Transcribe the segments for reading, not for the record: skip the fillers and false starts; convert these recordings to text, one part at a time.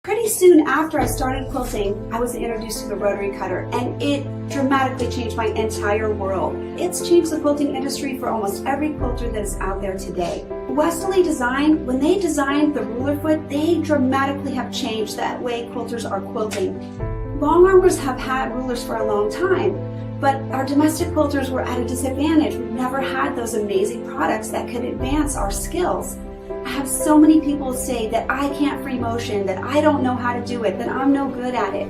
Pretty soon after I started quilting, I was introduced to the rotary cutter, and it dramatically changed my entire world. It's changed the quilting industry for almost every quilter that is out there today. Westerly Design, when they designed the ruler foot, they dramatically have changed that way quilters are quilting. Long armers have had rulers for a long time, but our domestic quilters were at a disadvantage. We've never had those amazing products that could advance our skills. I have so many people say that I can't free motion, that I don't know how to do it, that I'm no good at it.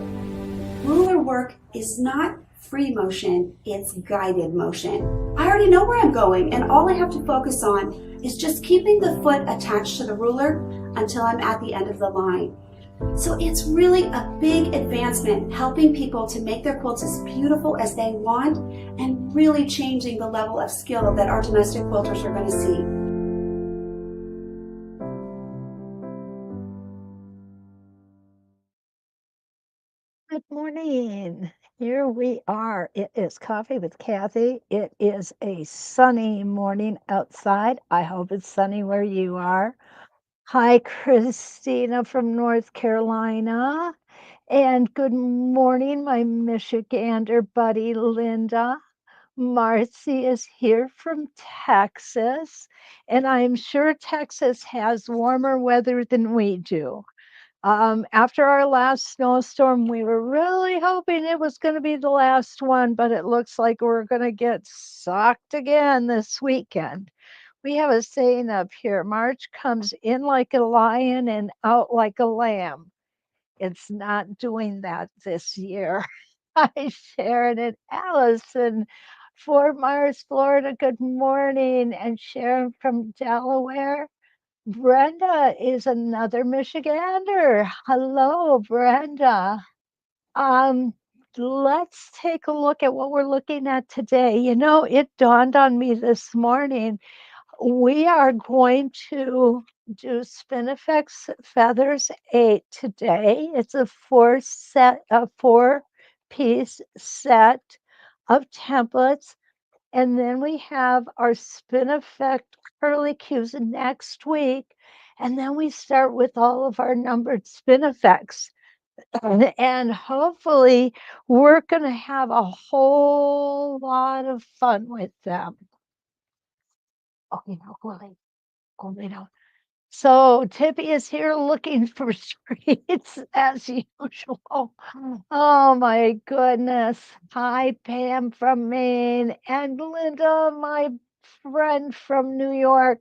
Ruler work is not free motion, it's guided motion. I already know where I'm going, and all I have to focus on is just keeping the foot attached to the ruler until I'm at the end of the line. So it's really a big advancement, helping people to make their quilts as beautiful as they want and really changing the level of skill that our domestic quilters are going to see. Good morning. Here we are. It is Coffee with Kathy. It is a sunny morning outside. I hope it's sunny where you are. Hi, Christina from North Carolina. And good morning, my Michigander buddy, Linda. Marcy is here from Texas, and I'm sure Texas has warmer weather than we do. After our last snowstorm, we were really hoping it was going to be the last one, but it looks like we're going to get socked again this weekend. We have a saying up here: March comes in like a lion and out like a lamb. It's not doing that this year. Hi, Sharon and Allison, Fort Myers, Florida. Good morning. And Sharon from Delaware. Brenda is another Michigander. Hello, Brenda. Um, let's take a look at what we're looking at today. You know, it dawned on me this morning. We are going to do Spinifex Feathers 8 today. It's a four-piece set of templates, and then we have our Spin Effect curly cues next week. And then we start with all of our numbered spin effects. And hopefully, we're going to have a whole lot of fun with them. Oh, go lay down. So Tippy is here looking for treats as usual. Oh my goodness. Hi, Pam from Maine, and Linda, my friend from New York.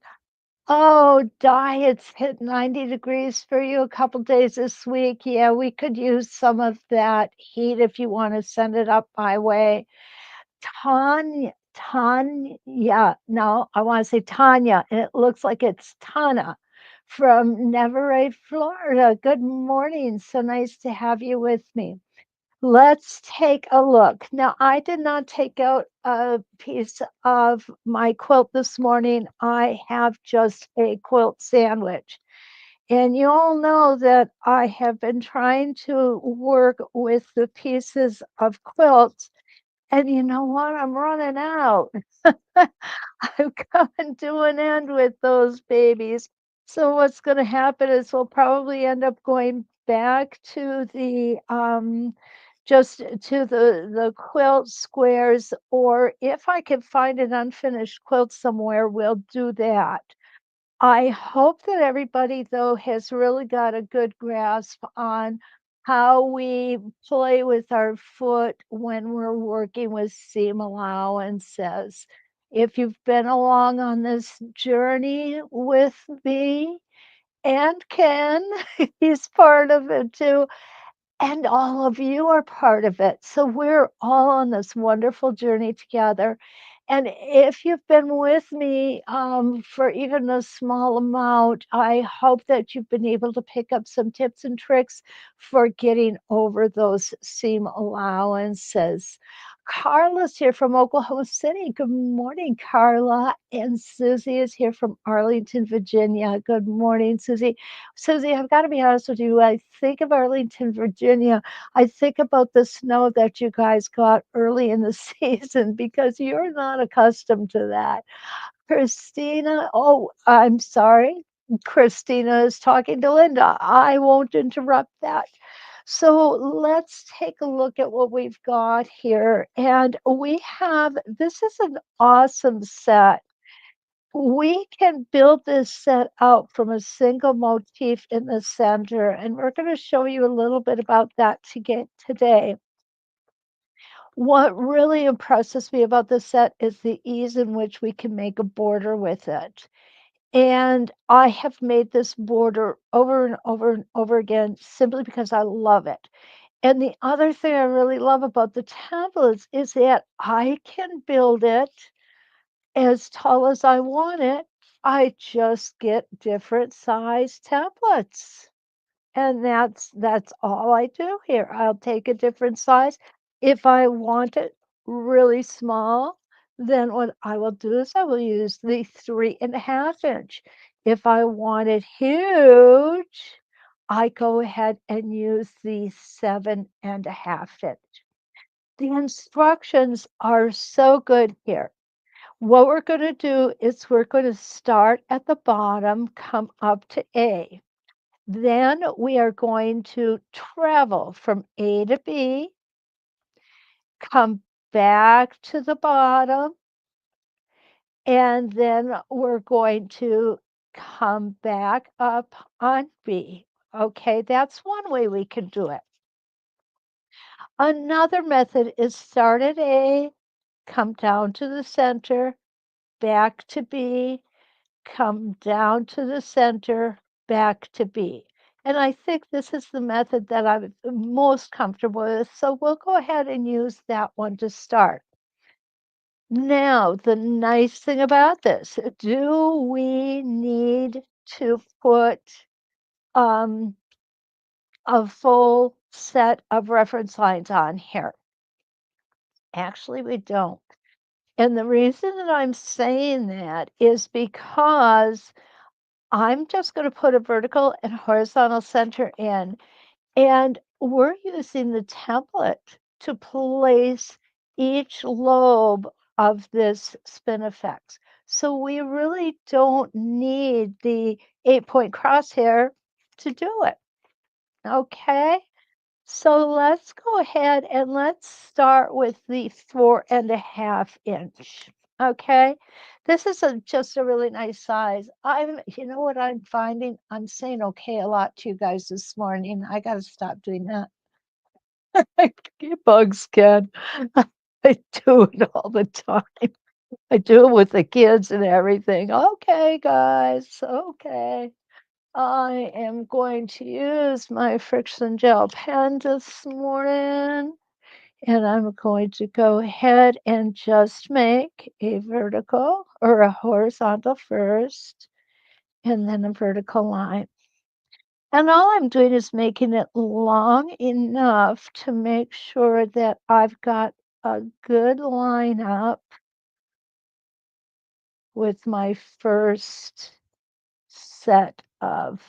Oh, Di, it's hit 90 degrees for you a couple days this week. Yeah, we could use some of that heat if you want to send it up my way. Tanya, no, I want to say Tanya, and it looks like it's Tana from Neverade, Florida. Good morning. So nice to have you with me. Let's take a look. Now, I did not take out a piece of my quilt this morning. I have just a quilt sandwich. And you all know that I have been trying to work with the pieces of quilts, and you know what? I'm running out. I've come to an end with those babies. So what's going to happen is we'll probably end up going back to the just to the quilt squares, or if I can find an unfinished quilt somewhere, we'll do that. I hope that everybody, though, has really got a good grasp on how we play with our foot when we're working with seam allowances. If you've been along on this journey with me and Ken, he's part of it too, and all of you are part of it. So we're all on this wonderful journey together. And if you've been with me for even a small amount, I hope that you've been able to pick up some tips and tricks for getting over those seam allowances. Carla's here from Oklahoma City. Good morning, Carla. And Susie is here from Arlington, Virginia. Good morning, Susie. Susie, I've got to be honest with you. I think of Arlington, Virginia. I think about the snow that you guys got early in the season because you're not accustomed to that. Christina, oh, I'm sorry. Christina is talking to Linda. I won't interrupt that. So let's take a look at what we've got here. And we have, this is an awesome set. We can build this set out from a single motif in the center, and we're going to show you a little bit about that today. What really impresses me about this set is the ease in which we can make a border with it. And I have made this border over and over and over again simply because I love it. And the other thing I really love about the templates is that I can build it as tall as I want it. I just get different size templates. And that's all I do here. I'll take a different size. If I want it really small, then what I will do is I will use the 3.5 inch. If I want it huge, I go ahead and use the 7.5 inch. The instructions are so good here. What we're going to do is we're going to start at the bottom, come up to A. Then we are going to travel from A to B, come back to the bottom, and then we're going to come back up on B. Okay, that's one way we can do it. Another method is start at A, come down to the center, back to B, come down to the center, back to B. And I think this is the method that I'm most comfortable with. So we'll go ahead and use that one to start. Now, the nice thing about this, do we need to put um, a full set of reference lines on here? Actually, we don't. And the reason that I'm saying that is because I'm just going to put a vertical and horizontal center in, and we're using the template to place each lobe of this spin effects. So we really don't need the 8-point crosshair to do it. Okay, so let's go ahead and let's start with the 4.5 inch. Okay, this is just a really nice size. You know what I'm finding? I'm saying okay a lot to you guys this morning. I got to stop doing that. I get bugs, Ken. I do it all the time. I do it with the kids and everything. Okay, guys. Okay. I am going to use my friction gel pen this morning, and I'm going to go ahead and just make a vertical or a horizontal first, and then a vertical line. And all I'm doing is making it long enough to make sure that I've got a good line up with my first set of,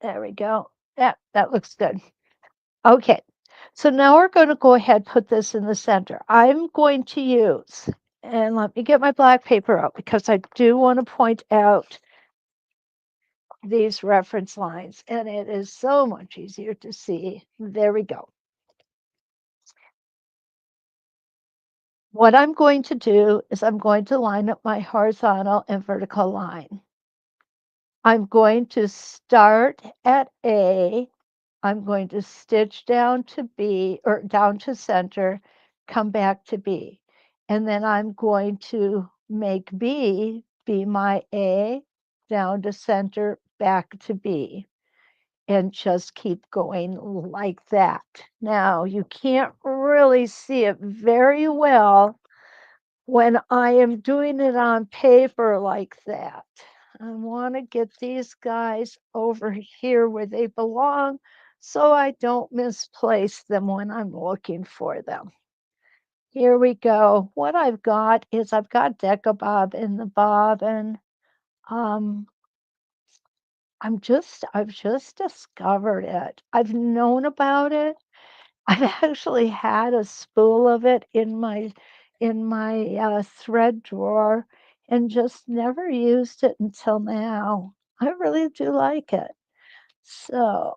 there we go. Yeah, that looks good. Okay, so now we're going to go ahead and put this in the center. I'm going to use, and let me get my black paper out because I do want to point out these reference lines, and it is so much easier to see. There we go. What I'm going to do is I'm going to line up my horizontal and vertical line. I'm going to start at A. I'm going to stitch down to B or down to center, come back to B. And then I'm going to make B be my A, down to center, back to B, and just keep going like that. Now, you can't really see it very well when I am doing it on paper like that. I want to get these guys over here where they belong so I don't misplace them when I'm looking for them. Here we go. What I've got is I've got Decabob in the bobbin. Um, I've just discovered it. I've known about it. I've actually had a spool of it in my thread drawer, and just never used it until now. I really do like it. So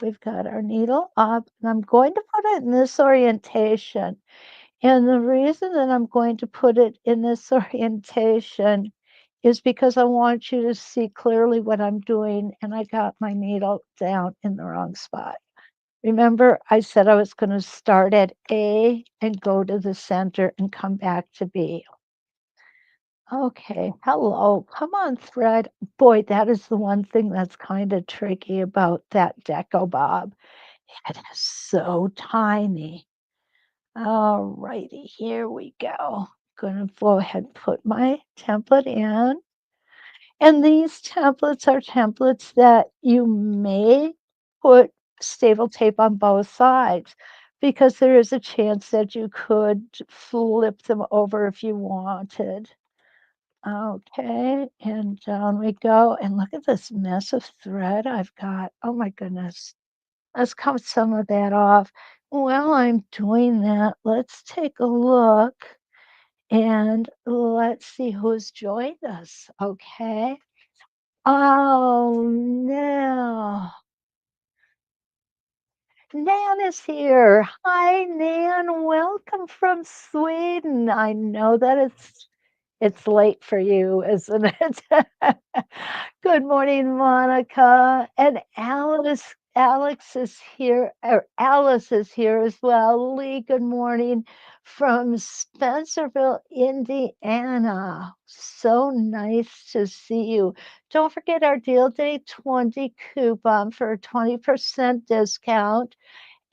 we've got our needle up, and I'm going to put it in this orientation. And the reason that I'm going to put it in this orientation is because I want you to see clearly what I'm doing, and I got my needle down in the wrong spot. Remember, I said I was going to start at A and go to the center and come back to B. Okay, hello. Come on, thread. Boy, that is the one thing that's kind of tricky about that deco bob. It is so tiny. All righty, here we go. Gonna go ahead and put my template in. And these templates are templates that you may put staple tape on both sides because there is a chance that you could flip them over if you wanted. Okay, and down we go. And look at this mess of thread I've got. Oh my goodness. Let's cut some of that off. While I'm doing that, let's take a look and let's see who's joined us. Okay. Oh no. Nan is here. Hi, Nan. Welcome from Sweden. I know that it's late for you, isn't it? Good morning, Monica. And Alex is here, or Alice is here as well. Lee, good morning from Spencerville, Indiana. So nice to see you. Don't forget our Deal Day 20 coupon for a 20% discount.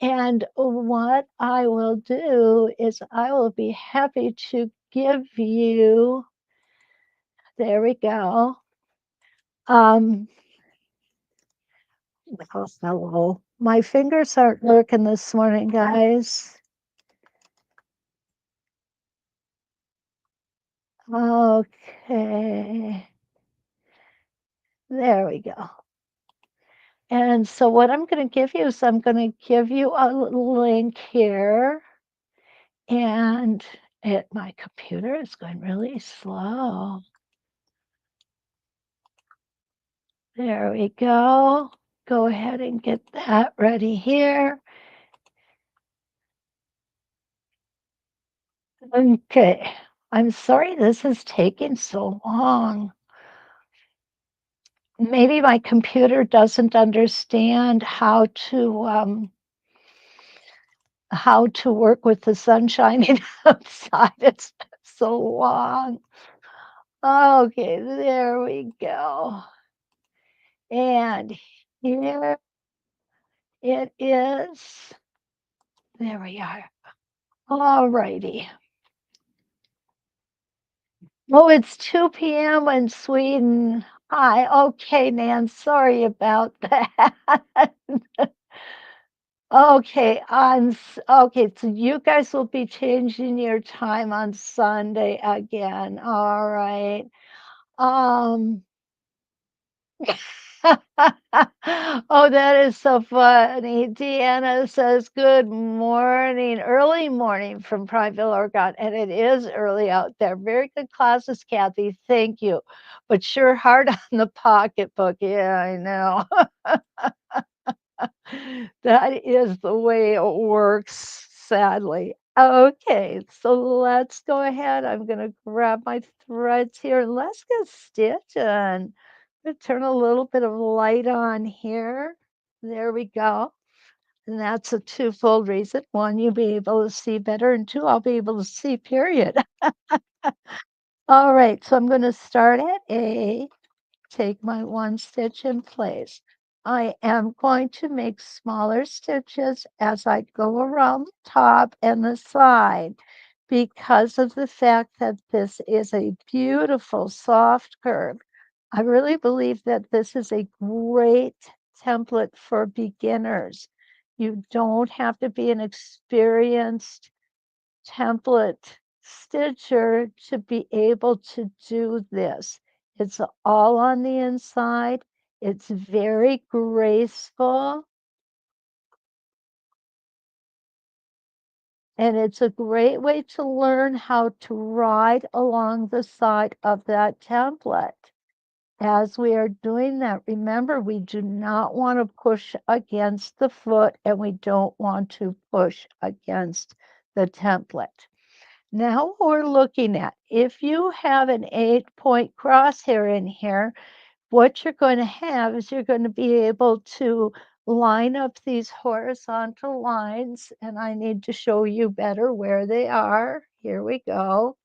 And what I will do is I will be happy to give you, there we go. Um, oh, hello. My fingers aren't working this morning, guys. Okay. There we go. And so what I'm going to give you is I'm going to give you a link here. And my computer is going really slow. There we go. Go ahead and get that ready here. Okay. I'm sorry this is taking so long. Maybe my computer doesn't understand how to work with the sun shining outside. It's so long. Okay, there we go. And here it is. There we are. All righty. Oh, it's 2 p.m. in Sweden. Hi. Okay, Nan, sorry about that. Okay, okay, so you guys will be changing your time on Sunday again. All right. Um Oh, that is so funny. Deanna says, good morning, early morning from Prineville, Oregon. And it is early out there. Very good classes, Kathy. Thank you. But sure hard on the pocketbook. Yeah, I know. That is the way it works, sadly. Okay, so let's go ahead. I'm going to grab my threads here and let's get stitching. Turn a little bit of light on here. There we go. And that's a twofold reason. One, you'll be able to see better, and two, I'll be able to see, period. All right, so I'm going to start at A, take my one stitch in place. I am going to make smaller stitches as I go around the top and the side because of the fact that this is a beautiful soft curve. I really believe that this is a great template for beginners. You don't have to be an experienced template stitcher to be able to do this. It's all on the inside. It's very graceful. And it's a great way to learn how to ride along the side of that template. As we are doing that, remember, we do not want to push against the foot and we don't want to push against the template. Now we're looking at, if you have an 8-point crosshair in here, what you're going to have is you're going to be able to line up these horizontal lines, and I need to show you better where they are. Here we go.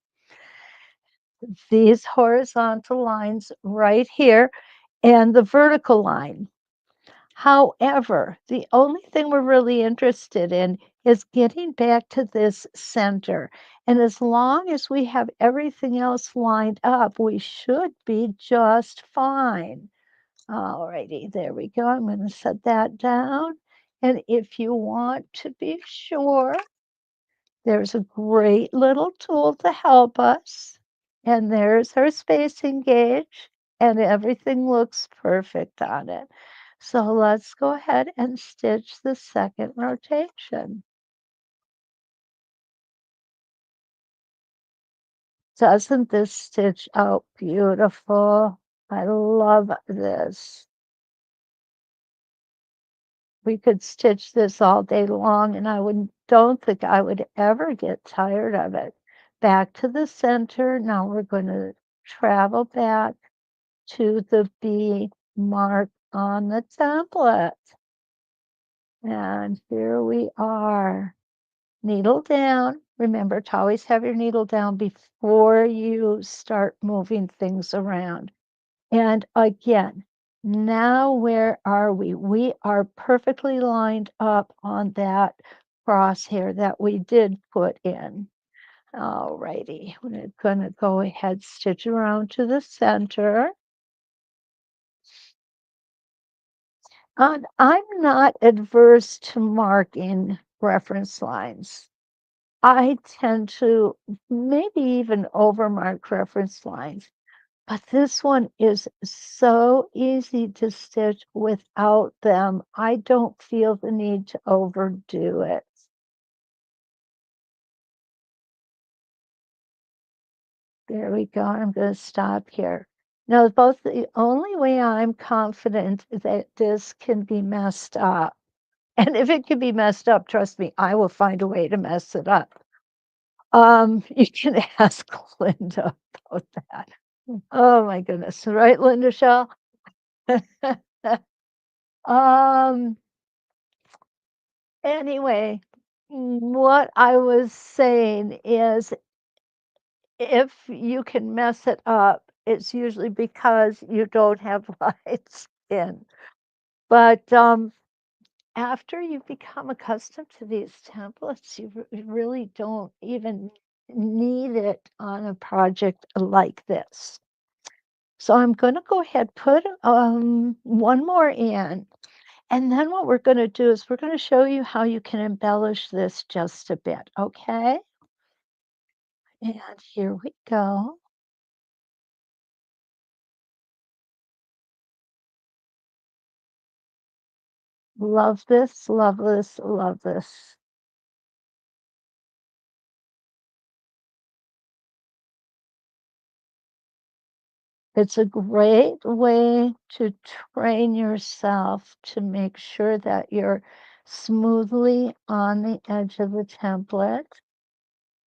These horizontal lines right here and the vertical line. However, the only thing we're really interested in is getting back to this center. And as long as we have everything else lined up, we should be just fine. All righty, there we go. I'm going to set that down. And if you want to be sure, there's a great little tool to help us. And there's our spacing gauge, and everything looks perfect on it. So let's go ahead and stitch the second rotation. Doesn't this stitch out beautiful? I love this. We could stitch this all day long, and don't think I would ever get tired of it. Back to the center. Now we're going to travel back to the B mark on the template. And here we are. Needle down. Remember to always have your needle down before you start moving things around. And again, now where are we? We are perfectly lined up on that crosshair that we did put in. All righty, we're gonna go ahead, stitch around to the center. And I'm not adverse to marking reference lines. I tend to maybe even overmark reference lines. But this one is so easy to stitch without them. I don't feel the need to overdo it. There we go. I'm going to stop here. Now, both the only way I'm confident that this can be messed up, and if it can be messed up, trust me, I will find a way to mess it up. You can ask Linda about that. Oh my goodness, right, Linda Shaw? um, Anyway, what I was saying is if you can mess it up, it's usually because you don't have light skin. But after you become accustomed to these templates, you really don't even need it on a project like this. So I'm going to go ahead, put one more in. And then what we're going to do is we're going to show you how you can embellish this just a bit, okay? And here we go. Love this, love this, love this. It's a great way to train yourself to make sure that you're smoothly on the edge of the template.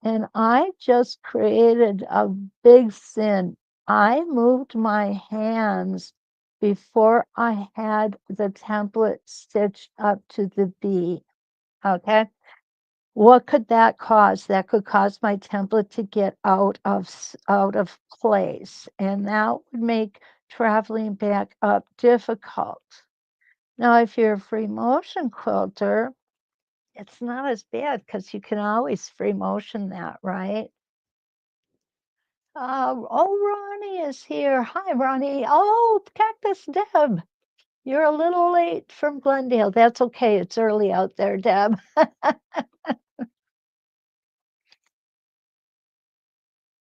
And I just created a big sin. I moved my hands before I had the template stitched up to the B. Okay. What could that cause? That could cause my template to get out of place, and that would make traveling back up difficult. Now, if you're a free motion quilter, it's not as bad because you can always free motion that, right? Ronnie is here. Hi, Ronnie. Oh, Cactus Deb. You're a little late from Glendale. That's okay. It's early out there, Deb.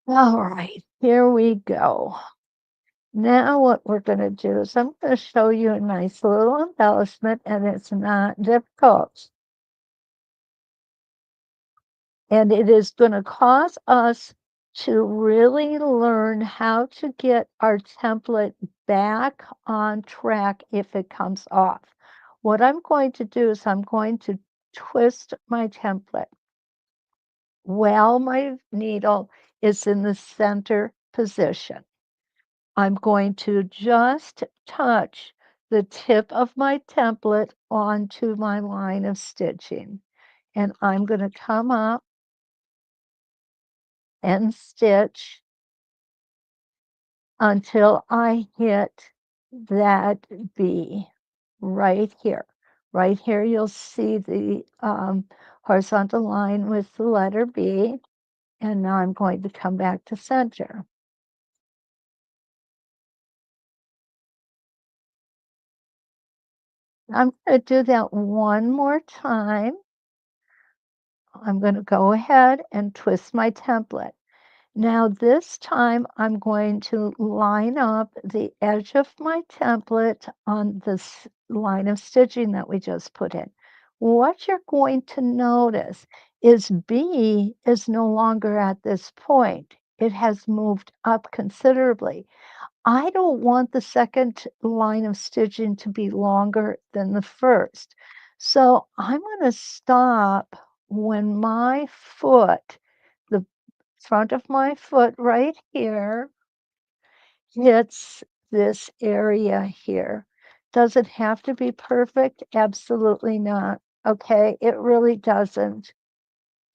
All right, here we go. Now what we're going to do is I'm going to show you a nice little embellishment, and it's not difficult. And it is going to cause us to really learn how to get our template back on track if it comes off. What I'm going to do is I'm going to twist my template while my needle is in the center position. I'm going to just touch the tip of my template onto my line of stitching. And I'm going to come up and stitch until I hit that B right here. Right here, you'll see the horizontal line with the letter B. And now I'm going to come back to center. I'm going to do that one more time. I'm going to go ahead and twist my template. Now this time I'm going to line up the edge of my template on this line of stitching that we just put in. What you're going to notice is B is no longer at this point. It has moved up considerably. I don't want the second line of stitching to be longer than the first. So I'm going to stop when my foot, the front of my foot right here, hits this area here. Does it have to be perfect? Absolutely not. Okay, it really doesn't.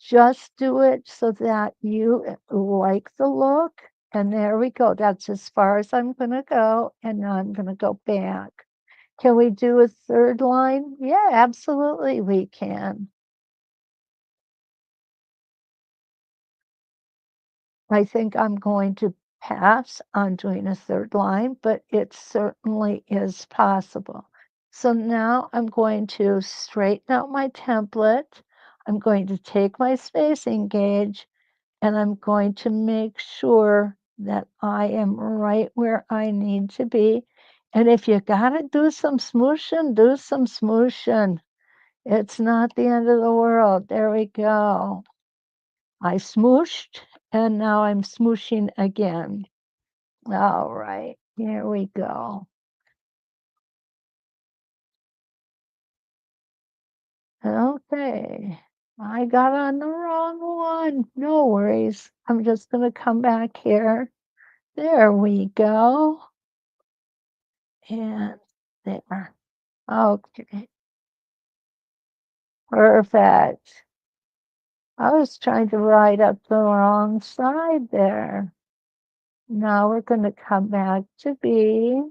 Just do it so that you like the look. And there we go. That's as far as I'm going to go. And now I'm going to go back. Can we do a third line? Yeah, absolutely we can. I think I'm going to pass on doing a third line, but it certainly is possible. So now I'm going to straighten out my template. I'm going to take my spacing gauge and I'm going to make sure that I am right where I need to be. And if you gotta do some smooshing, do some smooshing. It's not the end of the world. There we go. I smooshed and now I'm smooshing again. All right, here we go. Okay, I got on the wrong one. No worries. I'm just gonna come back here. There we go. And there. Okay, perfect. I was trying to write up the wrong side there. Now we're going to come back to B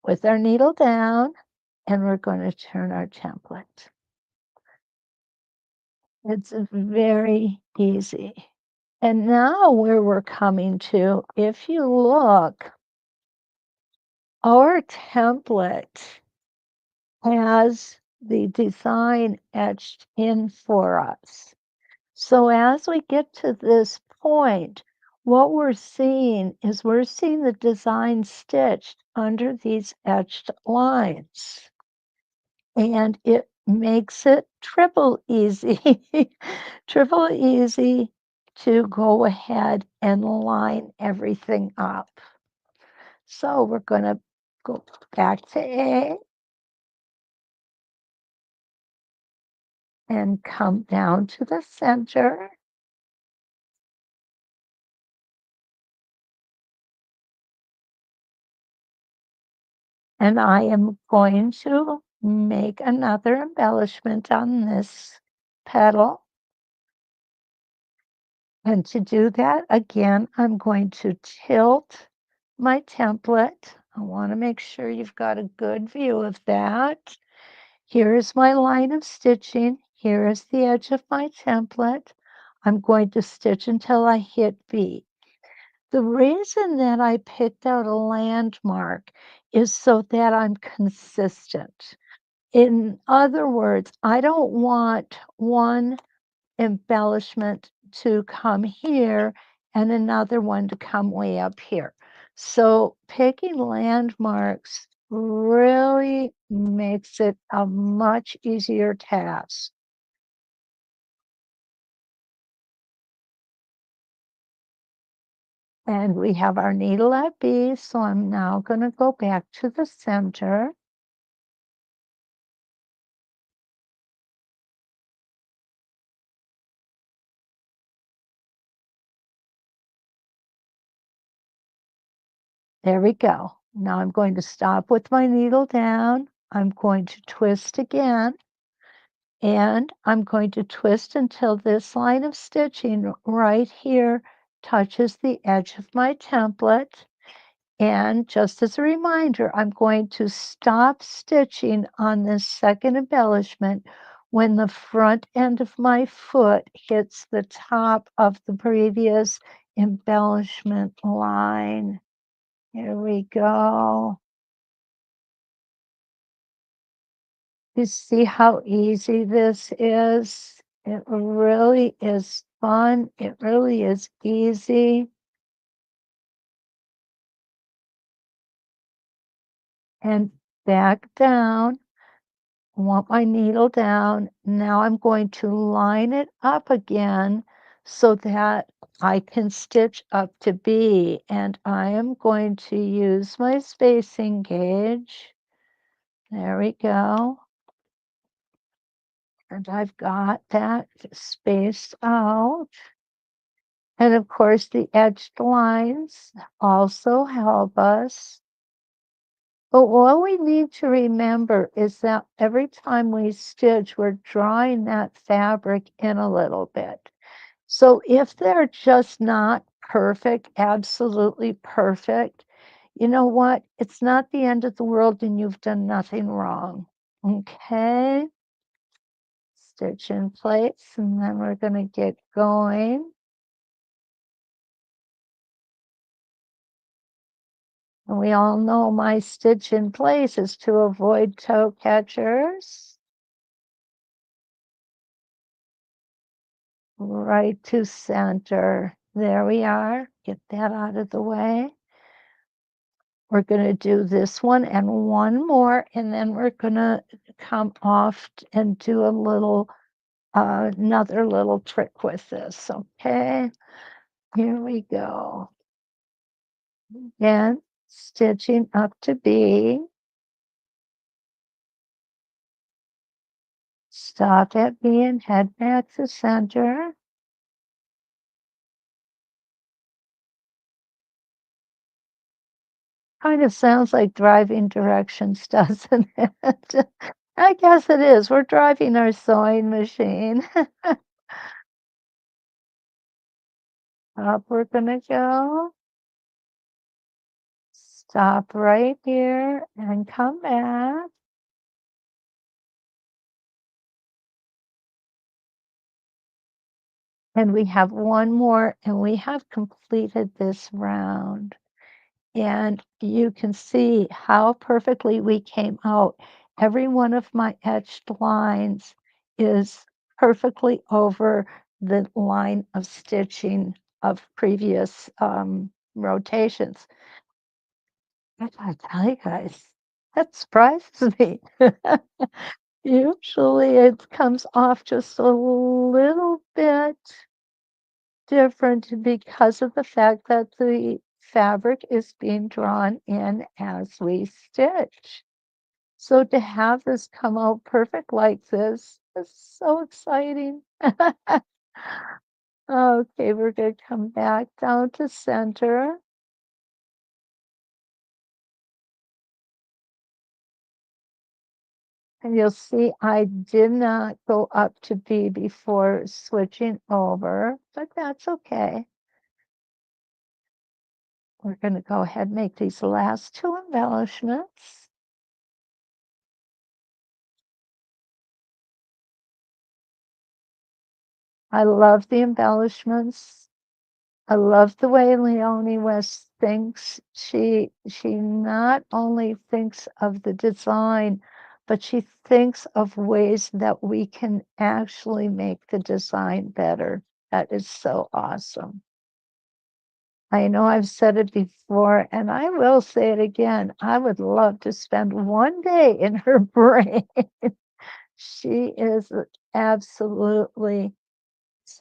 with our needle down, and we're going to turn our template. It's very easy. And now where we're coming to, if you look, our template has the design etched in for us. So as we get to this point, what we're seeing is we're seeing the design stitched under these etched lines. And it makes it triple easy, triple easy to go ahead and line everything up. So we're going to go back to A and come down to the center. And I am going to make another embellishment on this petal. And to do that, again, I'm going to tilt my template. I want to make sure you've got a good view of that. Here's my line of stitching. Here is the edge of my template. I'm going to stitch until I hit B. The reason that I picked out a landmark is so that I'm consistent. In other words, I don't want one embellishment to come here and another one to come way up here. So picking landmarks really makes it a much easier task. And we have our needle at B, so I'm now going to go back to the center. There we go. Now I'm going to stop with my needle down. I'm going to twist again, and I'm going to twist until this line of stitching right here touches the edge of my template. And just as a reminder, I'm going to stop stitching on this second embellishment when the front end of my foot hits the top of the previous embellishment line. Here we go. You see how easy this is? It really is fun. It really is easy. And back down. I want my needle down. Now I'm going to line it up again so that I can stitch up to B. And I am going to use my spacing gauge. There we go. And I've got that spaced out. And of course, the edged lines also help us. But what we need to remember is that every time we stitch, we're drawing that fabric in a little bit. So if they're just not perfect, absolutely perfect, you know what? It's not the end of the world and you've done nothing wrong. Okay? Stitch in place, and then we're going to get going. And we all know my stitch in place is to avoid toe catchers. Right to center. There we are. Get that out of the way. We're going to do this one and one more, and then we're going to come off and do a little, another little trick with this. Okay, here we go. Again, stitching up to B. Stop at B and head back to center. Kind of sounds like driving directions, doesn't it? I guess it is. We're driving our sewing machine. Up we're gonna go. Stop right here and come back. And we have one more, and we have completed this round. And you can see how perfectly we came out. Every one of my etched lines is perfectly over the line of stitching of previous rotations. I gotta tell you guys, that surprises me. Usually it comes off just a little bit different because of the fact that the fabric is being drawn in as we stitch. So to have this come out perfect like this is so exciting. Okay, we're going to come back down to center. And you'll see I did not go up to B before switching over, but that's okay. We're going to go ahead and make these last two embellishments. I love the embellishments. I love the way Leonie West thinks. She not only thinks of the design, but she thinks of ways that we can actually make the design better. That is so awesome. I know I've said it before, and I will say it again. I would love to spend one day in her brain. She is an absolutely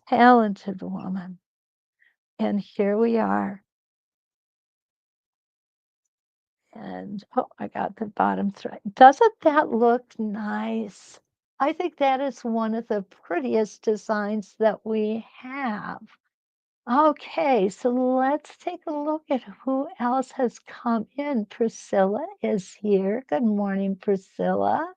talented woman. And here we are. And oh, I got the bottom thread. Doesn't that look nice? I think that is one of the prettiest designs that we have. Okay, so let's take a look at who else has come in. Priscilla is here. Good morning, Priscilla.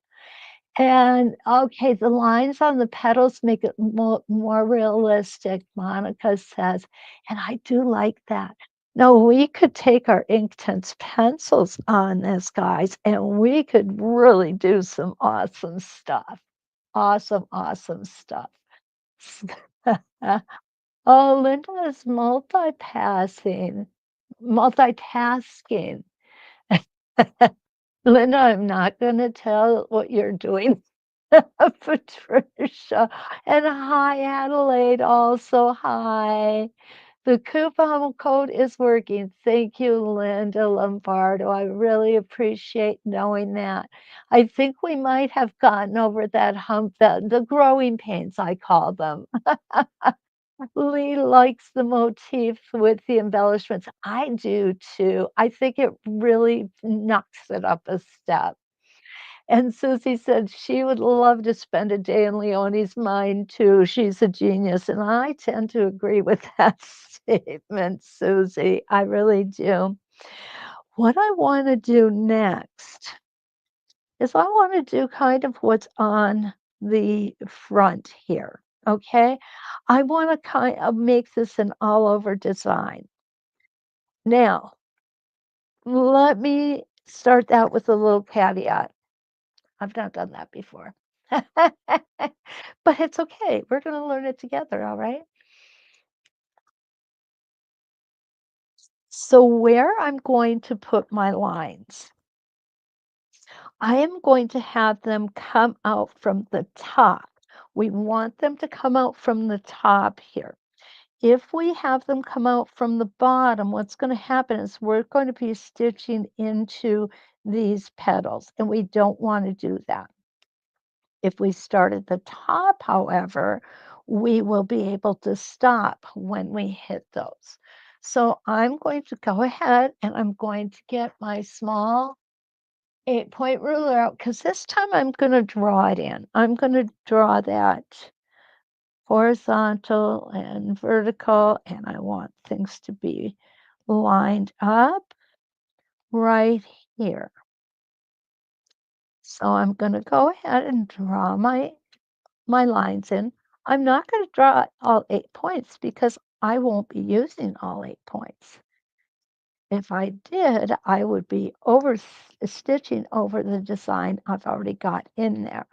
And okay, the lines on the petals make it more realistic, Monica says, and I do like that. Now, we could take our Inktense pencils on this, guys, and we could really do some awesome stuff. Awesome, awesome stuff. Oh, Linda is multitasking. Linda, I'm not gonna tell what you're doing. Patricia, and hi, Adelaide, also hi. The coupon code is working. Thank you, Linda Lombardo. I really appreciate knowing that. I think we might have gotten over that hump, the growing pains, I call them. Lee likes the motif with the embellishments. I do too. I think it really knocks it up a step. And Susie said she would love to spend a day in Leonie's mind too. She's a genius. And I tend to agree with that statement, Susie. I really do. What I want to do next is I want to do kind of what's on the front here. Okay. I want to kind of make this an all over design. Now, let me start that with a little caveat. I've not done that before. But it's okay. We're going to learn it together, all right? So where I'm going to put my lines, I am going to have them come out from the top. We want them to come out from the top here. If we have them come out from the bottom, what's going to happen is we're going to be stitching into these petals, and we don't want to do that. If we start at the top, however, we will be able to stop when we hit those. So I'm going to go ahead and I'm going to get my small 8-point ruler out because this time I'm going to draw it in. I'm going to draw that horizontal and vertical, and I want things to be lined up right here. So I'm going to go ahead and draw my lines in. I'm not going to draw all 8 points because I won't be using all 8 points. If I did, I would be over stitching over the design I've already got in there.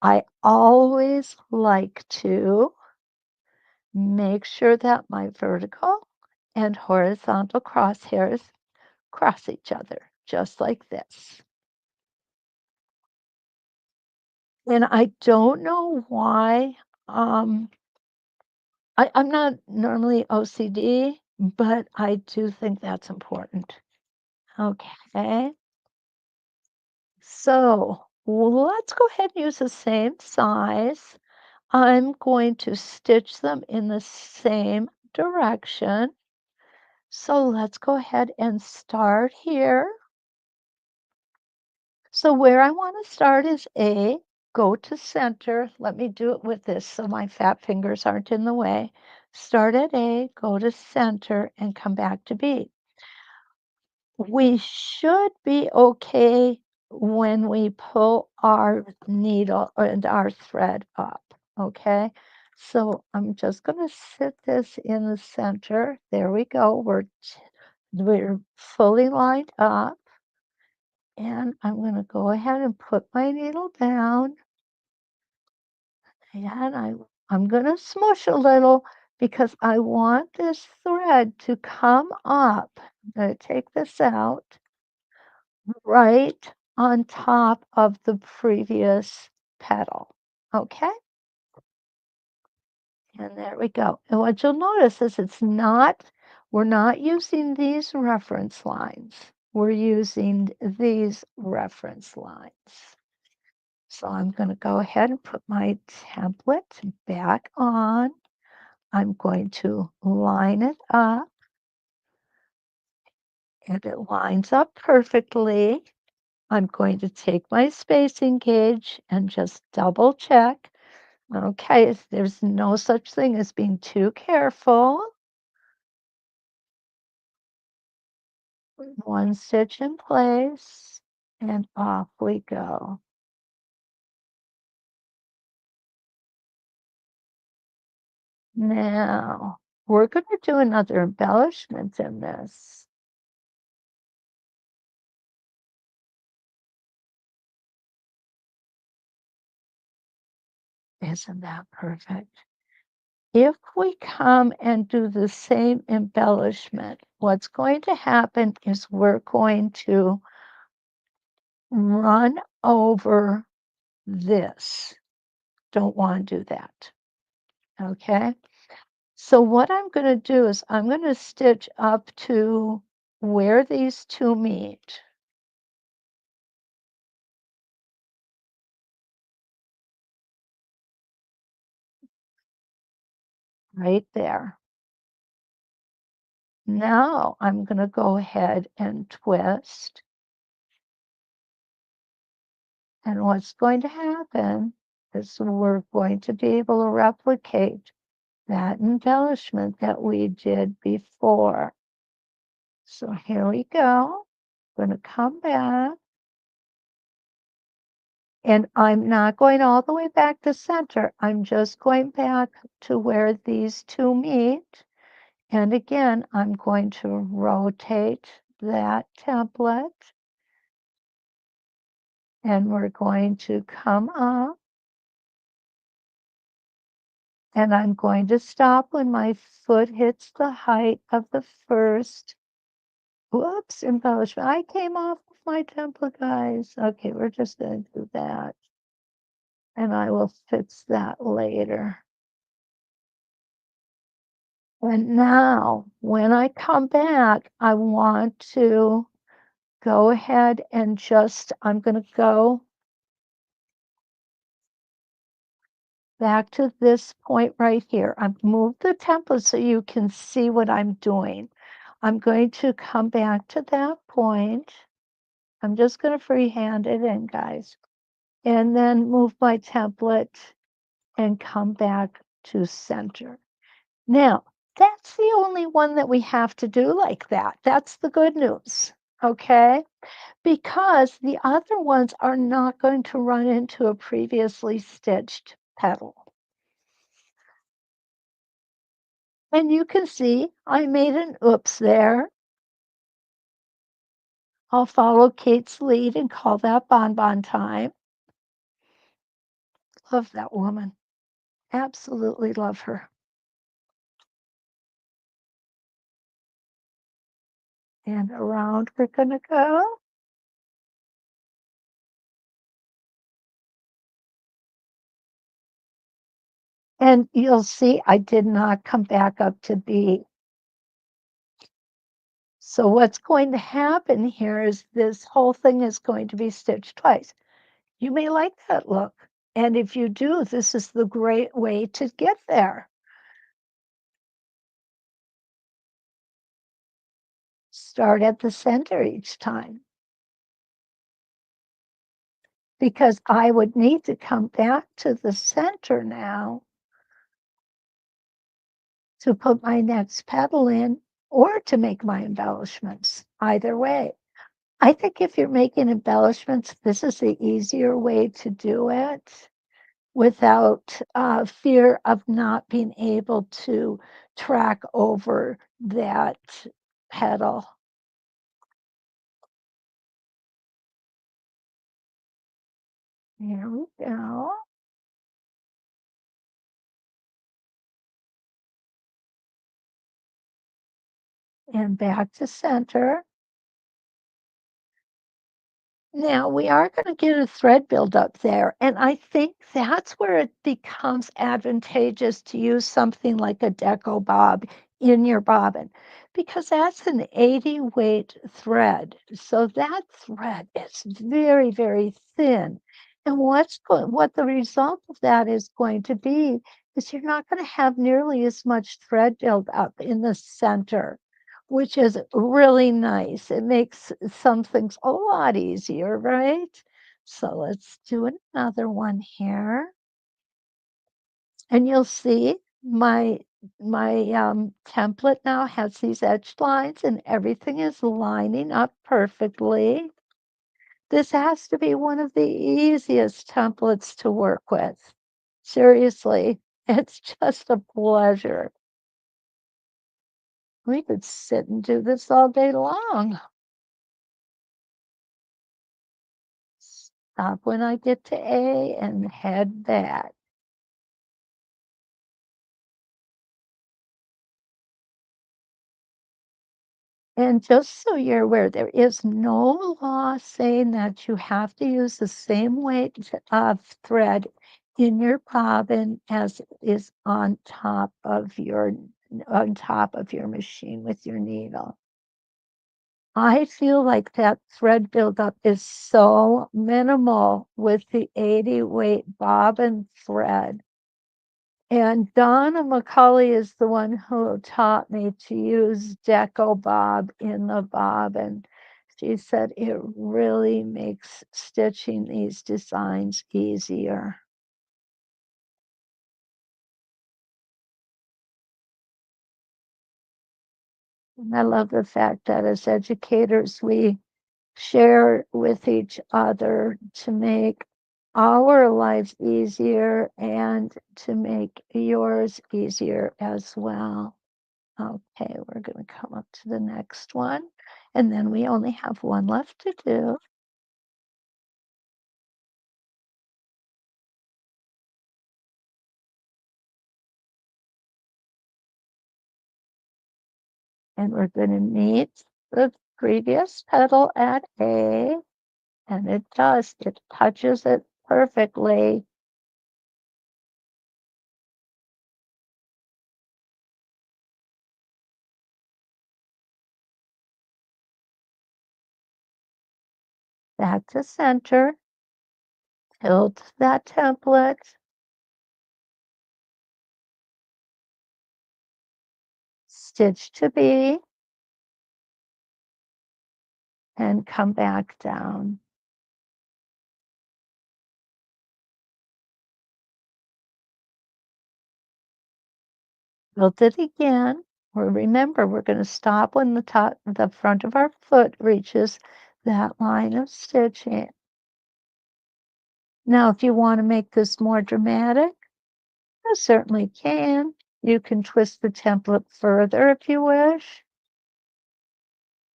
I always like to make sure that my vertical and horizontal crosshairs cross each other, just like this. And I don't know why, um, I'm not normally OCD, but I do think that's important. Okay. So let's go ahead and use the same size. I'm going to stitch them in the same direction. So let's go ahead and start here. So where I want to start is A, go to center. Let me do it with this so my fat fingers aren't in the way. Start at A, go to center, and come back to B. We should be okay when we pull our needle and our thread up, okay? So I'm just going to sit this in the center. There we go. We're fully lined up. And I'm going to go ahead and put my needle down. And I'm going to smush a little because I want this thread to come up. I'm going to take this out right on top of the previous petal. Okay? And there we go. And what you'll notice is we're not using these reference lines. We're using these reference lines. So I'm going to go ahead and put my template back on. I'm going to line it up. and it lines up perfectly. I'm going to take my spacing gauge and just double check. Okay, there's no such thing as being too careful. One stitch in place, and off we go. Now, we're going to do another embellishment in this. Isn't that perfect? If we come and do the same embellishment, what's going to happen is we're going to run over this. Don't want to do that. Okay. So what I'm going to do is I'm going to stitch up to where these two meet. Right there. Now I'm going to go ahead and twist. And what's going to happen is we're going to be able to replicate that embellishment that we did before. So here we go. I'm going to come back. And I'm not going all the way back to center. I'm just going back to where these two meet. And again, I'm going to rotate that template. And we're going to come up. And I'm going to stop when my foot hits the height of the first, whoops, embellishment. I came off of my template, guys. Okay, we're just going to do that. And I will fix that later. And now, when I come back, I want to go ahead and I'm going to go back to this point right here. I've moved the template so you can see what I'm doing. I'm going to come back to that point. I'm just going to freehand it in, guys, and then move my template and come back to center. Now, that's the only one that we have to do like that. That's the good news, okay? Because the other ones are not going to run into a previously stitched petal. And you can see I made an oops there. I'll follow Kate's lead and call that bonbon time. Love that woman. Absolutely love her. And around we're going to go. And you'll see I did not come back up to B. So what's going to happen here is this whole thing is going to be stitched twice. You may like that look. And if you do, this is the great way to get there. Start at the center each time. Because I would need to come back to the center now to put my next petal in or to make my embellishments. Either way. I think if you're making embellishments, this is the easier way to do it without fear of not being able to track over that petal. Here we go. And back to center. Now we are going to get a thread buildup there, and I think that's where it becomes advantageous to use something like a deco bob in your bobbin because that's an 80 weight thread. So that thread is very, very thin. And what the result of that is going to be is you're not going to have nearly as much thread buildup in the center which is really nice. It makes some things a lot easier, right? So let's do another one here. And you'll see my template now has these edged lines and everything is lining up perfectly. This has to be one of the easiest templates to work with. Seriously, it's just a pleasure. We could sit and do this all day long. Stop when I get to A and head back. And just so you're aware, there is no law saying that you have to use the same weight of thread in your bobbin as is on top of your machine with your needle. I feel like that thread buildup is so minimal with the 80 weight bobbin thread. And Donna McCulley is the one who taught me to use Deco Bob in the bobbin. She said it really makes stitching these designs easier. And I love the fact that as educators, we share with each other to make our lives easier and to make yours easier as well. Okay, we're going to come up to the next one, and then we only have one left to do. And we're going to meet the previous petal at A, and it touches it perfectly. Back to center, tilt that template, stitch to B, and come back down. Tilt it again. Remember, we're going to stop when the front of our foot reaches that line of stitching. Now, if you want to make this more dramatic, you certainly can. You can twist the template further if you wish.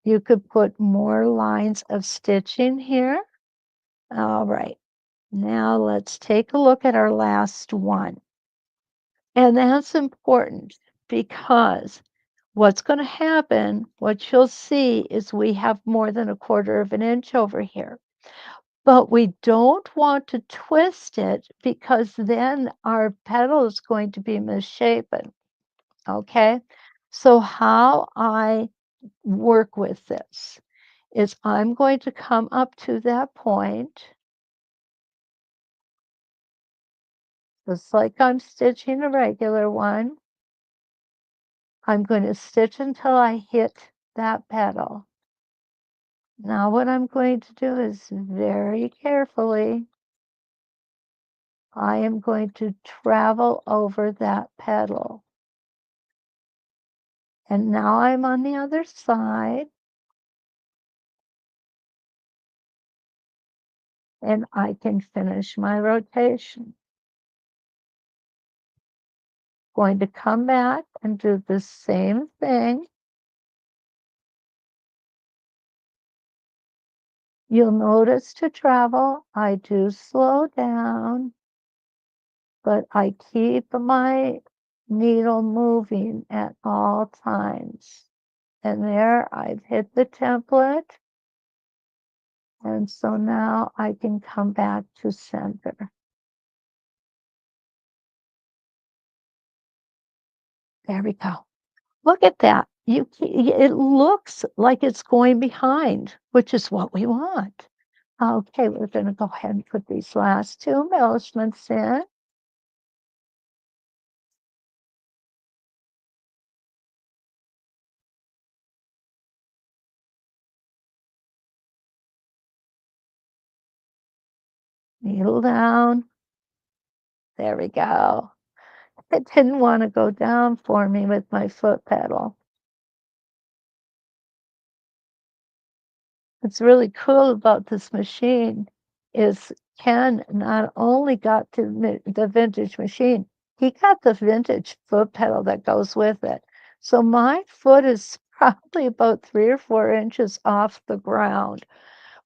You could put more lines of stitching here. All right, now let's take a look at our last one. And that's important because what's going to happen, what you'll see is we have more than 1/4 of an inch over here. But we don't want to twist it because then our petal is going to be misshapen, okay? So how I work with this is I'm going to come up to that point, just like I'm stitching a regular one. I'm going to stitch until I hit that petal. Now what I'm going to do is very carefully, I am going to travel over that petal. And now I'm on the other side. And I can finish my rotation. Going to come back and do the same thing. You'll notice to travel, I do slow down, but I keep my needle moving at all times. And there I've hit the template. And so now I can come back to center. There we go. Look at that. It looks like it's going behind, which is what we want. Okay, we're going to go ahead and put these last two embellishments in. Needle down. There we go. It didn't want to go down for me with my foot pedal. What's really cool about this machine is Ken not only got the vintage machine, he got the vintage foot pedal that goes with it. So my foot is probably about 3 or 4 inches off the ground,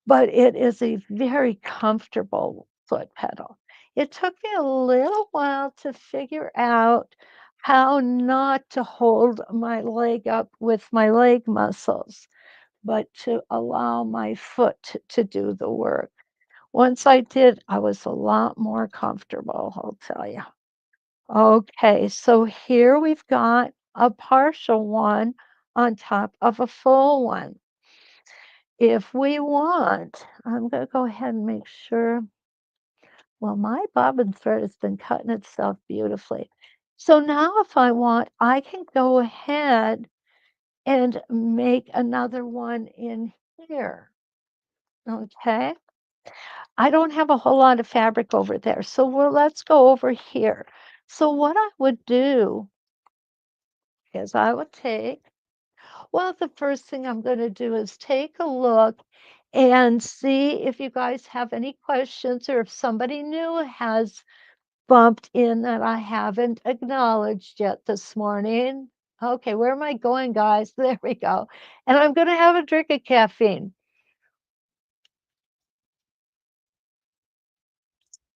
but it is a very comfortable foot pedal. It took me a little while to figure out how not to hold my leg up with my leg muscles, but to allow my foot to do the work. Once I did, I was a lot more comfortable, I'll tell you. Okay, so here we've got a partial one on top of a full one. If we want, I'm going to go ahead and make sure. Well, my bobbin thread has been cutting itself beautifully. So now if I want, I can go ahead and make another one in here. Okay. I don't have a whole lot of fabric over there. So let's go over here. So what I would do is I would take, well, the first thing I'm going to do is take a look and see if you guys have any questions or if somebody new has bumped in that I haven't acknowledged yet this morning. Okay, where am I going, guys? There we go. And I'm going to have a drink of caffeine.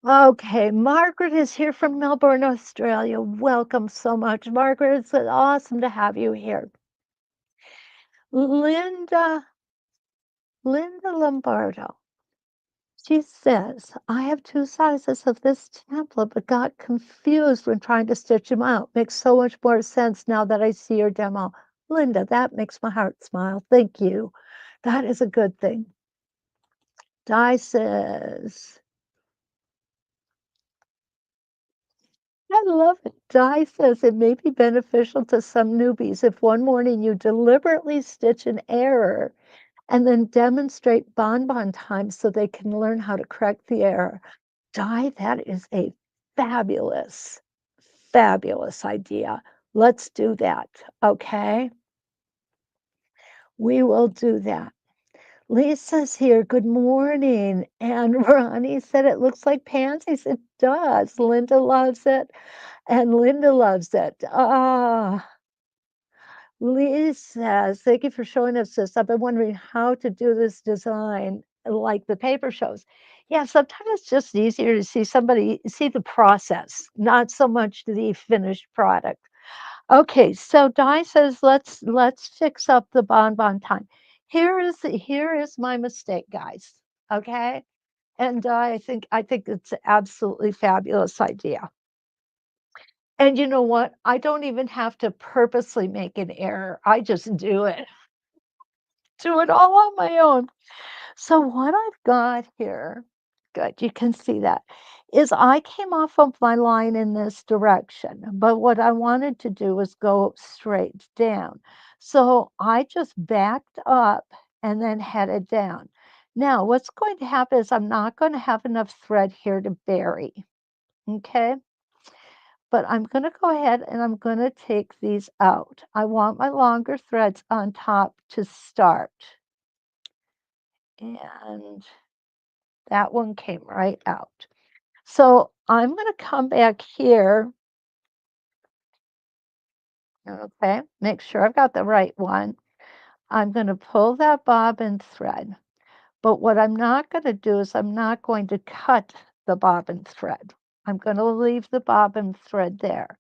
Okay, Margaret is here from Melbourne, Australia. Welcome so much, Margaret. It's awesome to have you here. Linda, Linda Lombardo. She says, I have 2 sizes of this template, but got confused when trying to stitch them out. Makes so much more sense now that I see your demo. Linda, that makes my heart smile. Thank you. That is a good thing. Di says, I love it. Di says it may be beneficial to some newbies if one morning you deliberately stitch an error and then demonstrate bonbon time so they can learn how to correct the error. Di, that is a fabulous, fabulous idea. Let's do that, okay? We will do that. Lisa's here. Good morning. And Ronnie said it looks like pansies. It does. Linda loves it. And Linda loves it. Ah, Liz says, thank you for showing us this. I've been wondering how to do this design like the paper shows. Yeah, sometimes it's just easier to see see the process, not so much the finished product. Okay, so Di says, let's fix up the bonbon time. Here is my mistake, guys. Okay. And I think it's an absolutely fabulous idea. And you know what? I don't even have to purposely make an error. I just do it. Do it all on my own. So what I've got here, good, you can see that, is I came off of my line in this direction, but what I wanted to do was go straight down. So I just backed up and then headed down. Now, what's going to happen is I'm not going to have enough thread here to bury, okay? But I'm going to go ahead and I'm going to take these out. I want my longer threads on top to start. And that one came right out. So I'm going to come back here. Okay, make sure I've got the right one. I'm going to pull that bobbin thread. But what I'm not going to do is I'm not going to cut the bobbin thread. I'm going to leave the bobbin thread there.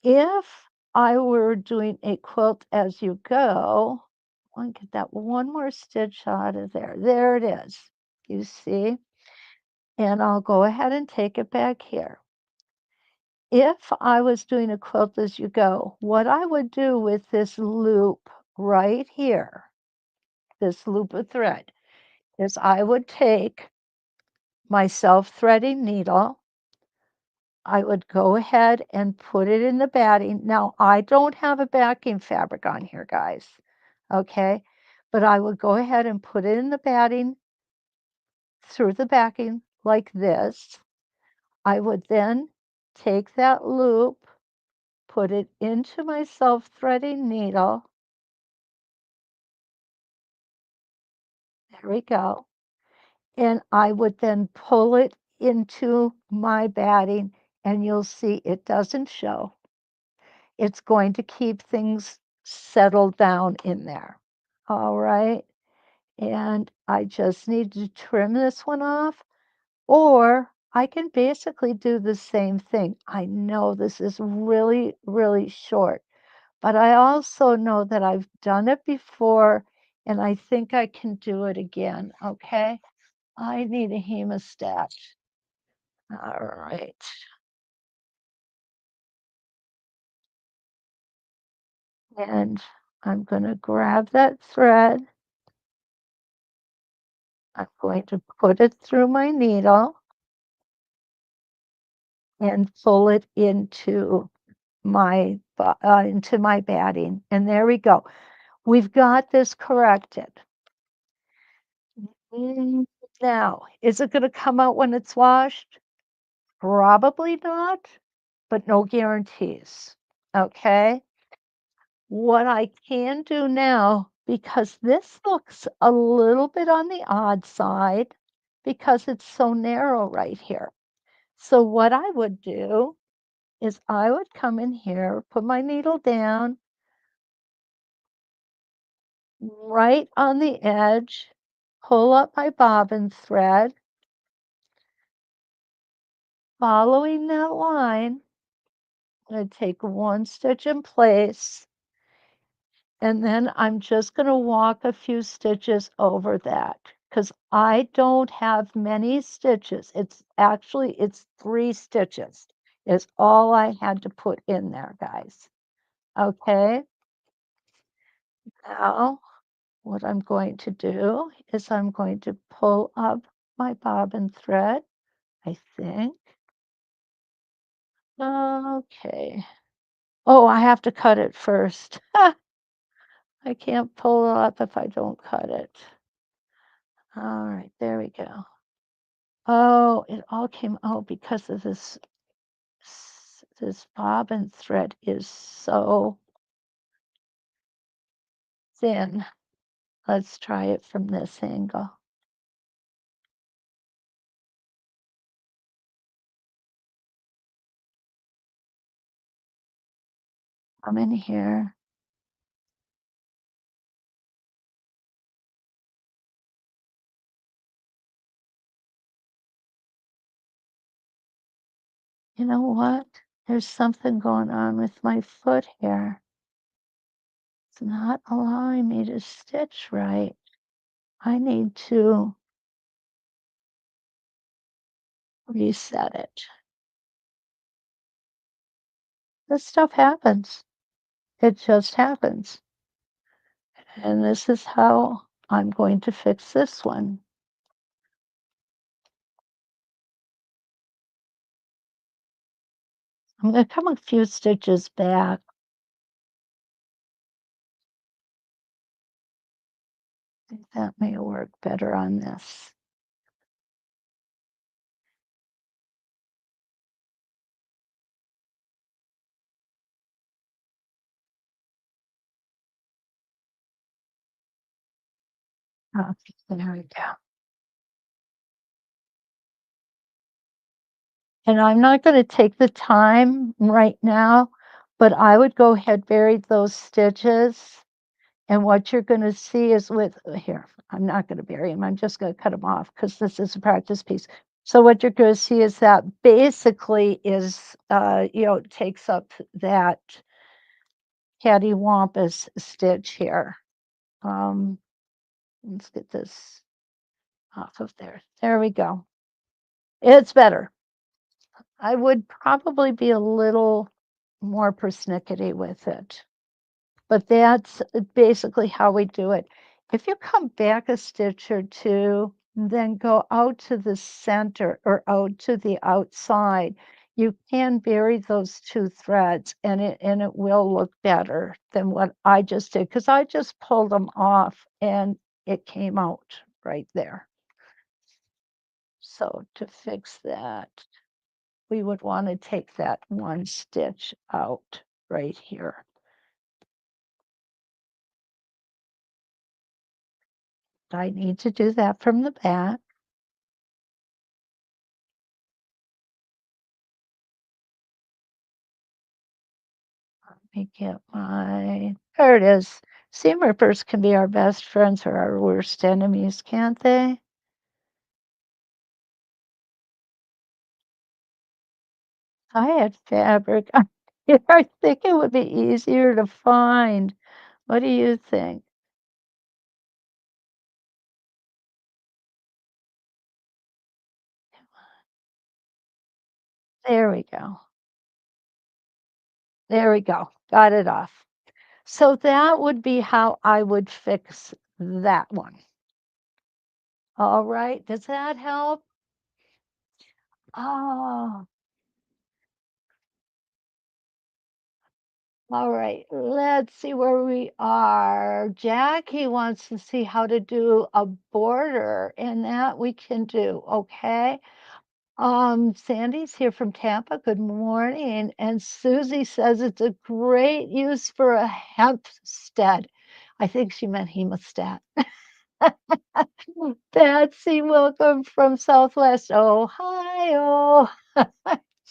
If I were doing a quilt as you go, I want to get that one more stitch out of there. There it is. You see? And I'll go ahead and take it back here. If I was doing a quilt as you go, what I would do with this loop right here, this loop of thread, is I would take my self-threading needle, I would go ahead and put it in the batting. Now, I don't have a backing fabric on here, guys, okay? But I would go ahead and put it in the batting through the backing like this. I would then take that loop, put it into my self-threading needle. There we go. And I would then pull it into my batting, and you'll see it doesn't show. It's going to keep things settled down in there. All right. And I just need to trim this one off, or I can basically do the same thing. I know this is really, really short, but I also know that I've done it before and I think I can do it again. Okay. I need a hemostat. All right. And I'm going to grab that thread. I'm going to put it through my needle and pull it into my batting. And there we go. We've got this corrected. Mm, Now, is it going to come out when it's washed? Probably not, but no guarantees. Okay. What I can do now, because this looks a little bit on the odd side because it's so narrow right here. So what I would do is I would come in here, put my needle down right on the edge, pull up my bobbin thread, following that line. I'm going to take one stitch in place, and then I'm just going to walk a few stitches over that because I don't have many stitches. It's 3 stitches is all I had to put in there, guys. Okay, now what I'm going to do is I'm going to pull up my bobbin thread, I think. Okay. Oh, I have to cut it first. I can't pull it up if I don't cut it. All right, there we go. Oh, it all came out because of this bobbin thread is so thin. Let's try it from this angle. Come in here. You know what? There's something going on with my foot here. It's not allowing me to stitch right. I need to reset it. This stuff happens. It just happens. And this is how I'm going to fix this one. I'm going to come a few stitches back. I think that may work better on this. Okay, there we go. And I'm not going to take the time right now, but I would go ahead, bury those stitches. And what you're going to see is here, I'm not going to bury them. I'm just going to cut them off because this is a practice piece. So what you're going to see is that basically is, takes up that cattywampus stitch here. Let's get this off of there. There we go. It's better. I would probably be a little more persnickety with it, but that's basically how we do it. If you come back a stitch or two, then go out to the center or out to the outside, you can bury those 2 threads and it will look better than what I just did because I just pulled them off and it came out right there. So to fix that, we would want to take that one stitch out right here. I need to do that from the back. Let me get there it is. Seam rippers can be our best friends or our worst enemies, can't they? I had fabric. I think it would be easier to find. What do you think? There we go. There we go. Got it off. So that would be how I would fix that one. All right. Does that help? Oh, all right. Let's see where we are. Jackie wants to see how to do a border, and that we can do. Okay. Sandy's here from Tampa. Good morning. And Susie says it's a great use for a hempstead. I think she meant hemostat. Betsy, welcome from Southwest Ohio.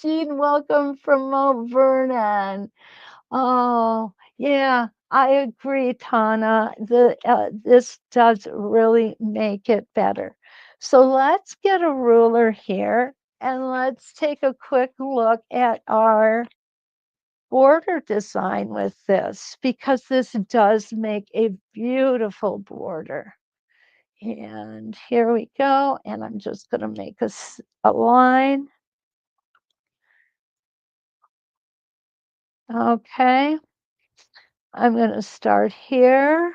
Jean, welcome from Mount Vernon. Oh, yeah, I agree, Tana. This does really make it better. So let's get a ruler here and let's take a quick look at our border design with this because this does make a beautiful border. And here we go. And I'm just going to make a line. Okay. I'm going to start here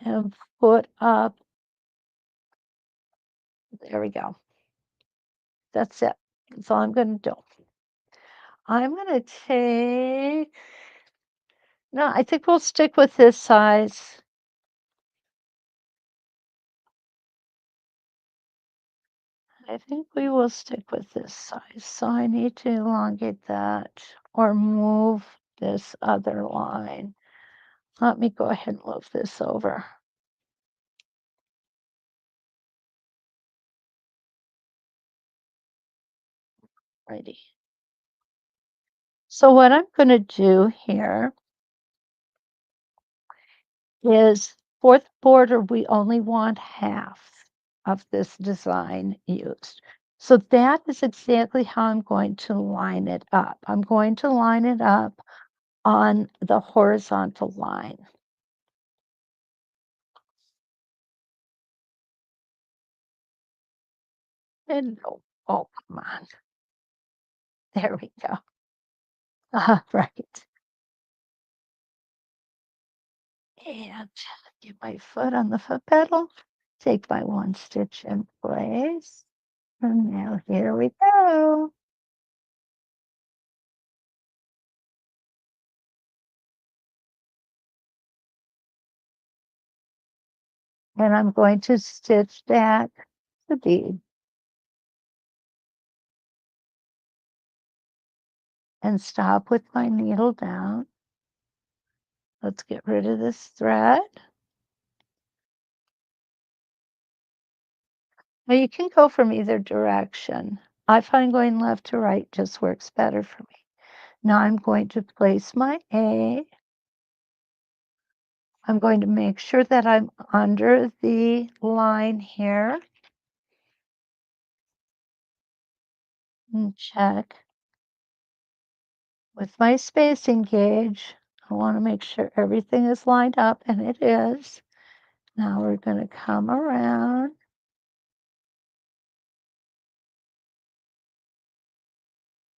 and put up. There we go. That's it. That's all I'm going to do. I'm going to take, no, I think we'll stick with this size. I think we will stick with this size. So I need to elongate that or move this other line. Let me go ahead and move this over. Righty. So what I'm going to do here is for the border, we only want half of this design used. So that is exactly how I'm going to line it up. I'm going to line it up on the horizontal line. And oh, come on. There we go. Right. And get my foot on the foot pedal, take my one stitch in place. And now here we go. And I'm going to stitch back the bead and stop with my needle down. Let's get rid of this thread. Now you can go from either direction. I find going left to right just works better for me. Now I'm going to place my A. I'm going to make sure that I'm under the line here. And check with my spacing gauge. I want to make sure everything is lined up, and it is. Now we're going to come around.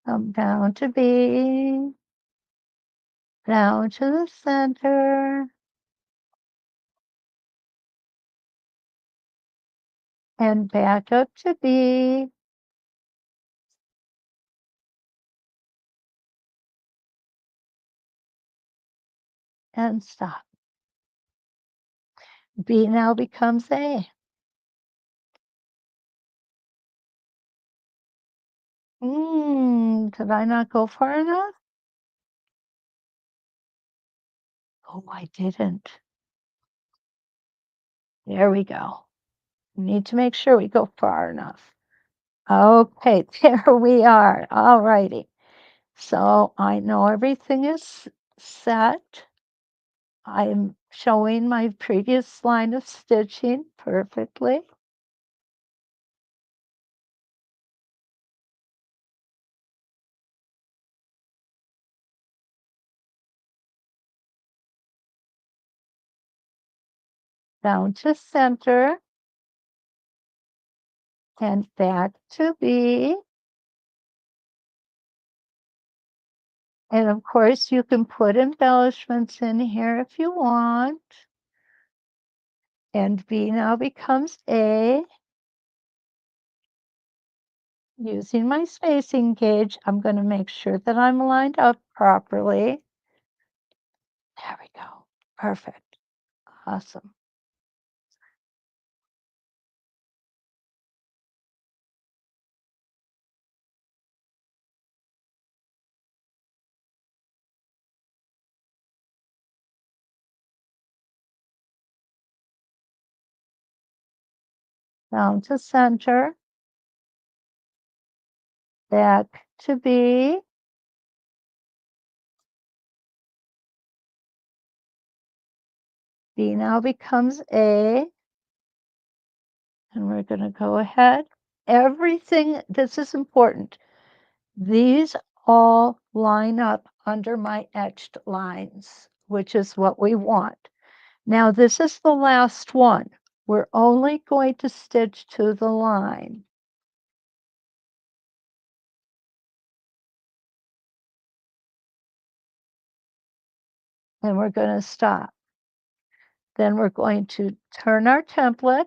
Come down to B, down to the center, and back up to B, and stop. B now becomes A. Did I not go far enough? Oh, I didn't. There we go. Need to make sure we go far enough. Okay, there we are. All righty. So I know everything is set. I'm showing my previous line of stitching perfectly. Down to center and back to B. And of course, you can put embellishments in here if you want. And B now becomes A. Using my spacing gauge, I'm going to make sure that I'm lined up properly. There we go. Perfect. Awesome. Down to center. Back to B. B now becomes A. And we're going to go ahead. Everything, this is important. These all line up under my etched lines, which is what we want. Now, this is the last one. We're only going to stitch to the line. And we're going to stop. Then we're going to turn our template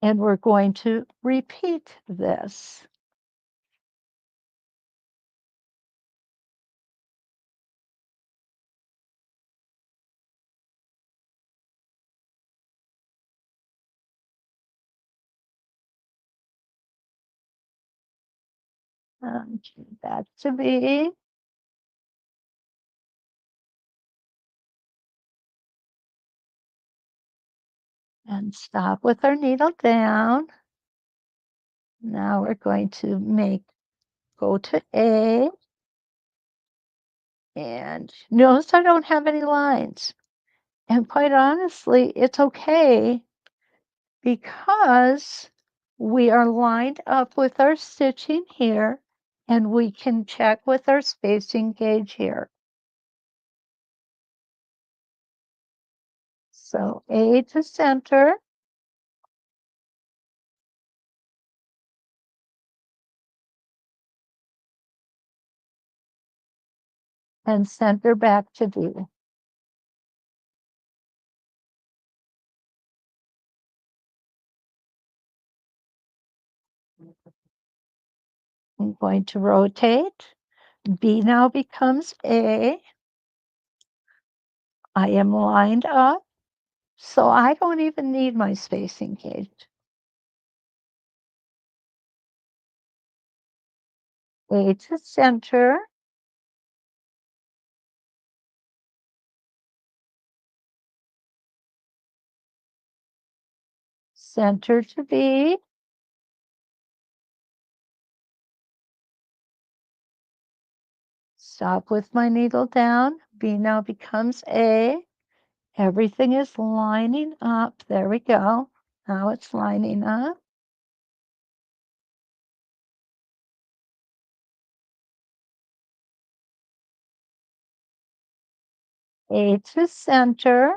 and we're going to repeat this. That to be. And stop with our needle down. Now we're going to go to A. And notice I don't have any lines. And quite honestly, it's okay because we are lined up with our stitching here and we can check with our spacing gauge here. So A to center. And center back to B. I'm going to rotate. B now becomes A. I am lined up, so I don't even need my spacing gauge. A to center. Center to B. Stop with my needle down. B now becomes A. Everything is lining up. There we go. Now it's lining up. A to center.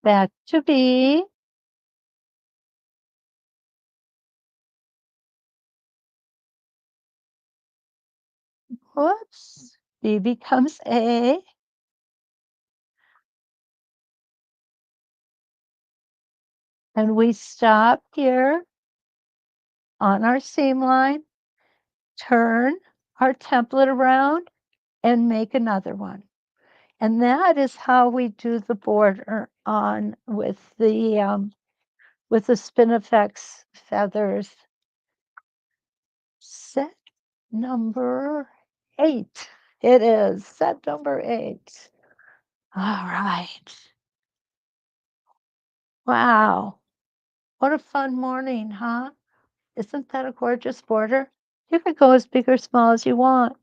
Back to B. Whoops. B becomes A. And we stop here on our seam line, turn our template around, and make another one. And that is how we do the border on with the Spinifex feathers. Set number 8. It is set number 8. All right. Wow. What a fun morning, huh? Isn't that a gorgeous border? You could go as big or small as you want.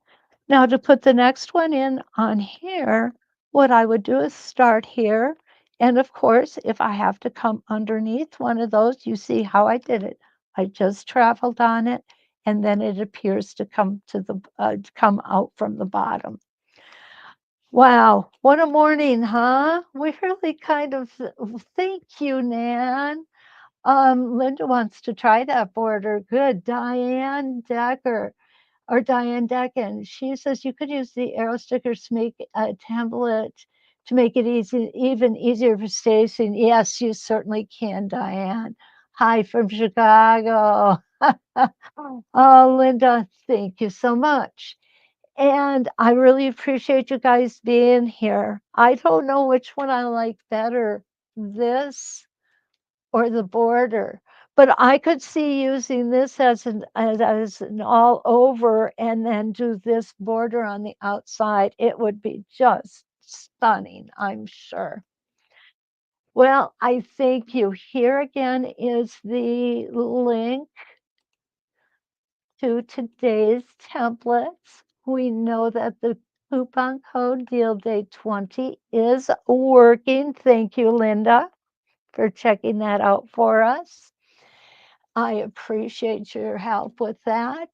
Now to put the next one in on here, what I would do is start here. And of course, if I have to come underneath one of those, you see how I did it. I just traveled on it, and then it appears to come out from the bottom. Wow, what a morning, huh? We really kind of thank you, Nan. Linda wants to try that border. Good. Diane Decken. She says you could use the arrow stickers to make a template to make it even easier for Stacy. Yes, you certainly can, Diane. Hi from Chicago. Oh, Linda, thank you so much. And I really appreciate you guys being here. I don't know which one I like better, this or the border. But I could see using this as an all over and then do this border on the outside. It would be just stunning, I'm sure. Well, I thank you. Here again is the link to today's templates. We know that the coupon code Deal Day 20 is working. Thank you, Linda, for checking that out for us. I appreciate your help with that.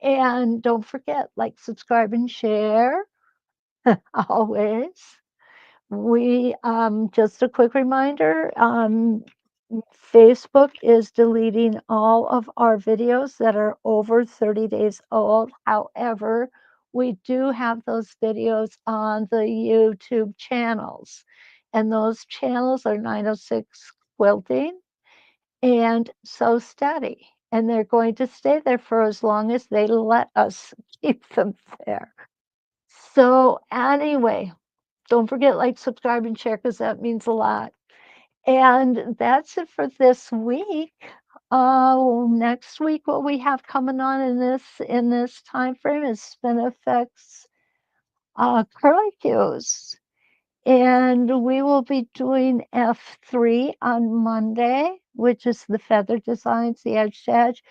And don't forget, like, subscribe, and share always. We just a quick reminder, Facebook is deleting all of our videos that are over 30 days old. However, we do have those videos on the YouTube channels, and those channels are 906 Quilting and So Steady, and they're going to stay there for as long as they let us keep them there. So anyway, don't forget, like, subscribe, and share because that means a lot. And that's it for this week. Next week, what we have coming on in this time frame is Spinifex curlicues. And we will be doing F3 on Monday, which is the feather designs, the edge to edge.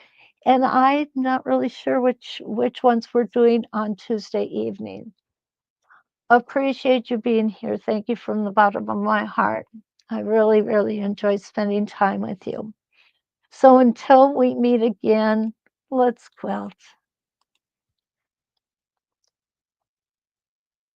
And I'm not really sure which ones we're doing on Tuesday evening. Appreciate you being here. Thank you from the bottom of my heart. I really, really enjoy spending time with you. So until we meet again, let's quilt.